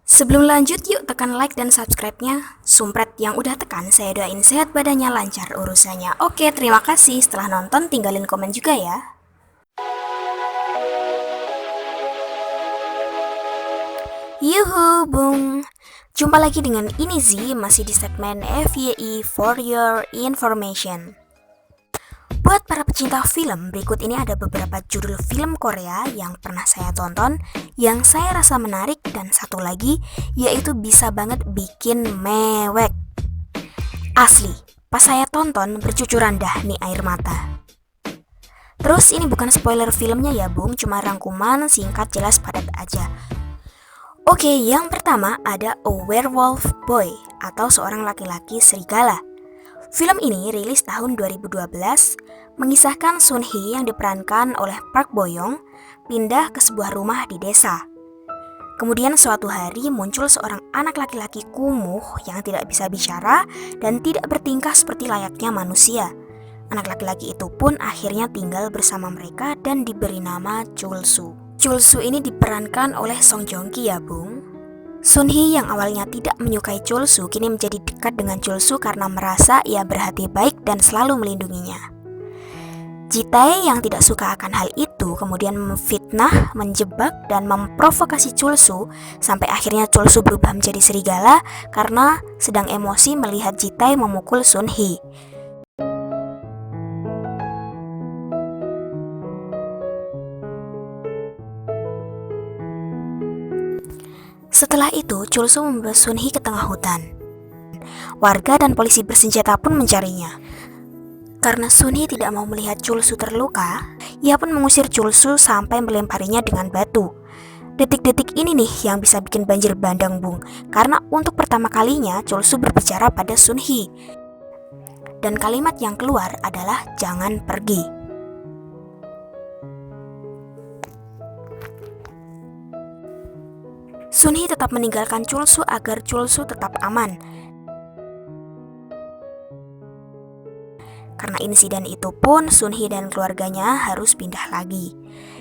Sebelum lanjut, yuk tekan like dan subscribe-nya. Sumpret yang udah tekan, saya doain sehat badannya, lancar urusannya. Oke, terima kasih. Setelah nonton, tinggalin komen juga ya. Yuhu, bung. Jumpa lagi dengan Inizi, masih di segmen FYI for your information. Buat para pecinta film, berikut ini ada beberapa judul film Korea yang pernah saya tonton, yang saya rasa menarik, dan satu lagi, yaitu bisa banget bikin mewek. Asli, pas saya tonton bercucuran dah nih air mata. Terus ini bukan spoiler filmnya ya bung, cuma rangkuman singkat jelas padat aja. Oke, yang pertama ada A Werewolf Boy atau seorang laki-laki serigala. Film ini rilis tahun 2012, mengisahkan Sun Hee yang diperankan oleh Park Bo Young pindah ke sebuah rumah di desa. Kemudian suatu hari muncul seorang anak laki-laki kumuh yang tidak bisa bicara dan tidak bertingkah seperti layaknya manusia. Anak laki-laki itu pun akhirnya tinggal bersama mereka dan diberi nama Chul-soo. Chul-soo ini diperankan oleh Song Joong-ki ya bung. Sun Hee yang awalnya tidak menyukai Chul-soo kini menjadi dekat dengan Chul-soo karena merasa ia berhati baik dan selalu melindunginya. Ji-tae yang tidak suka akan hal itu kemudian memfitnah, menjebak, dan memprovokasi Chul-soo sampai akhirnya Chul-soo berubah menjadi serigala karena sedang emosi melihat Ji-tae memukul Sun Hee. Setelah itu, Chul-soo membawa Sun Hee ke tengah hutan. Warga dan polisi bersenjata pun mencarinya. Karena Sun Hee tidak mau melihat Chul-soo terluka, ia pun mengusir Chul-soo sampai melemparinya dengan batu. Detik-detik ini nih yang bisa bikin banjir bandang bung, karena untuk pertama kalinya Chul-soo berbicara pada Sun Hee. Dan kalimat yang keluar adalah jangan pergi. Sun Hee tetap meninggalkan Chul-soo agar Chul-soo tetap aman. Karena insiden itu pun Sun Hee dan keluarganya harus pindah lagi.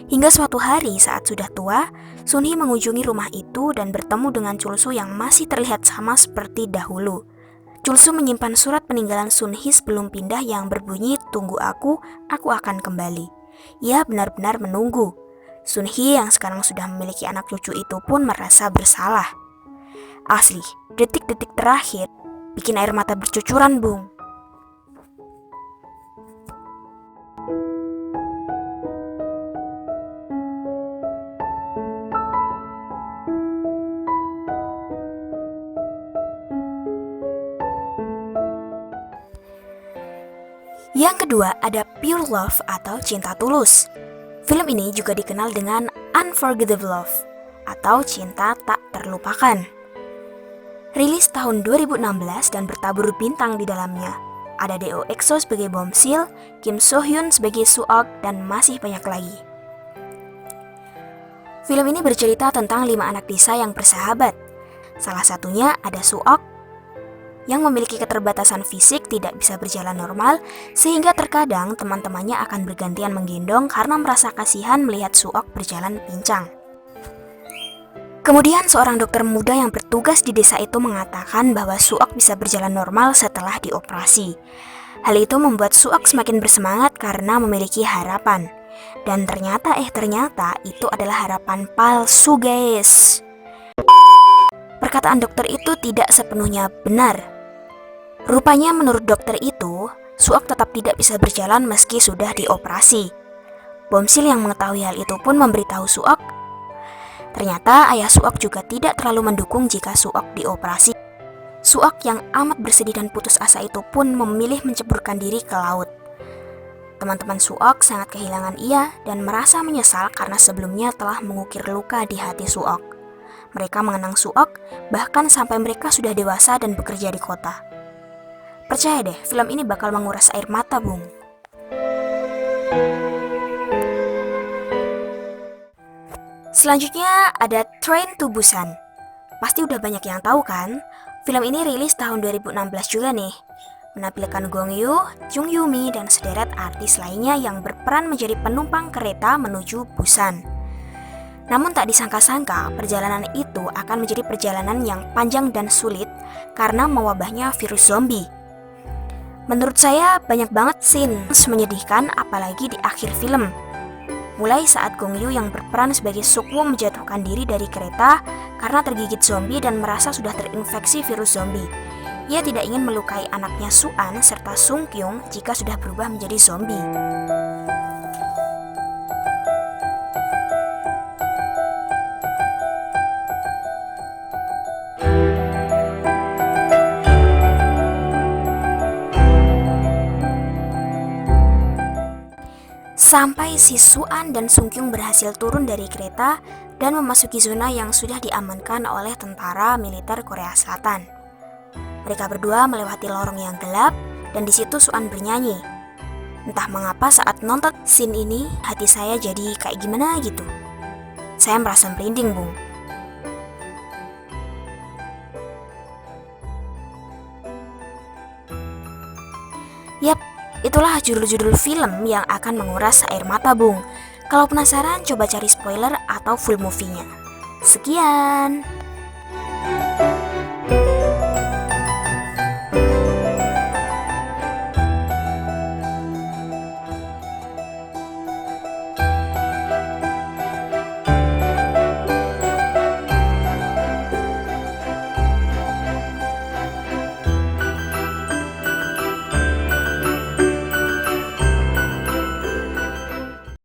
Hingga suatu hari saat sudah tua, Sun Hee mengunjungi rumah itu dan bertemu dengan Chul-soo yang masih terlihat sama seperti dahulu. Chul-soo menyimpan surat peninggalan Sun Hee sebelum pindah yang berbunyi, "Tunggu aku akan kembali." Ia benar-benar menunggu. Sun Hee yang sekarang sudah memiliki anak cucu itu pun merasa bersalah. Asli, detik-detik terakhir bikin air mata bercucuran bung. Yang kedua ada Pure Love atau Cinta Tulus. Film ini juga dikenal dengan Unforgettable Love atau Cinta Tak Terlupakan. Rilis tahun 2016 dan bertabur bintang di dalamnya. Ada Do EXO sebagai Bomsil, Kim So Hyun sebagai Suok, dan masih banyak lagi. Film ini bercerita tentang 5 anak desa yang bersahabat. Salah satunya ada Suok yang memiliki keterbatasan fisik, tidak bisa berjalan normal, sehingga terkadang teman-temannya akan bergantian menggendong karena merasa kasihan melihat Suok berjalan pincang. Kemudian seorang dokter muda yang bertugas di desa itu mengatakan bahwa Suok bisa berjalan normal setelah dioperasi. Hal itu membuat Suok semakin bersemangat karena memiliki harapan. Dan ternyata itu adalah harapan palsu guys. Perkataan dokter itu tidak sepenuhnya benar. Rupanya menurut dokter itu, Suok tetap tidak bisa berjalan meski sudah dioperasi. Bomsil yang mengetahui hal itu pun memberitahu Suok. Ternyata ayah Suok juga tidak terlalu mendukung jika Suok dioperasi. Suok yang amat bersedih dan putus asa itu pun memilih menceburkan diri ke laut. Teman-teman Suok sangat kehilangan ia dan merasa menyesal karena sebelumnya telah mengukir luka di hati Suok. Mereka mengenang Suok, bahkan sampai mereka sudah dewasa dan bekerja di kota. Percaya deh, film ini bakal menguras air mata, bung. Selanjutnya ada Train to Busan. Pasti udah banyak yang tahu kan? Film ini rilis tahun 2016 juga nih. Menampilkan Gong Yoo, Jung Yumi, dan sederet artis lainnya yang berperan menjadi penumpang kereta menuju Busan. Namun tak disangka-sangka, perjalanan itu akan menjadi perjalanan yang panjang dan sulit karena mewabahnya virus zombie. Menurut saya banyak banget scene menyedihkan apalagi di akhir film. Mulai saat Gong Yoo yang berperan sebagai Suk-woo menjatuhkan diri dari kereta karena tergigit zombie dan merasa sudah terinfeksi virus zombie. Ia tidak ingin melukai anaknya Su-an serta Sung Kyung jika sudah berubah menjadi zombie. Sampai si Su-an dan Sung Kyung berhasil turun dari kereta dan memasuki zona yang sudah diamankan oleh tentara militer Korea Selatan. Mereka berdua melewati lorong yang gelap dan di situ Su-an bernyanyi. Entah mengapa saat nonton scene ini hati saya jadi kayak gimana gitu. Saya merasa merinding, Bung. Yap, itulah judul-judul film yang akan menguras air mata, Bung. Kalau penasaran, coba cari spoiler atau full movie-nya. Sekian.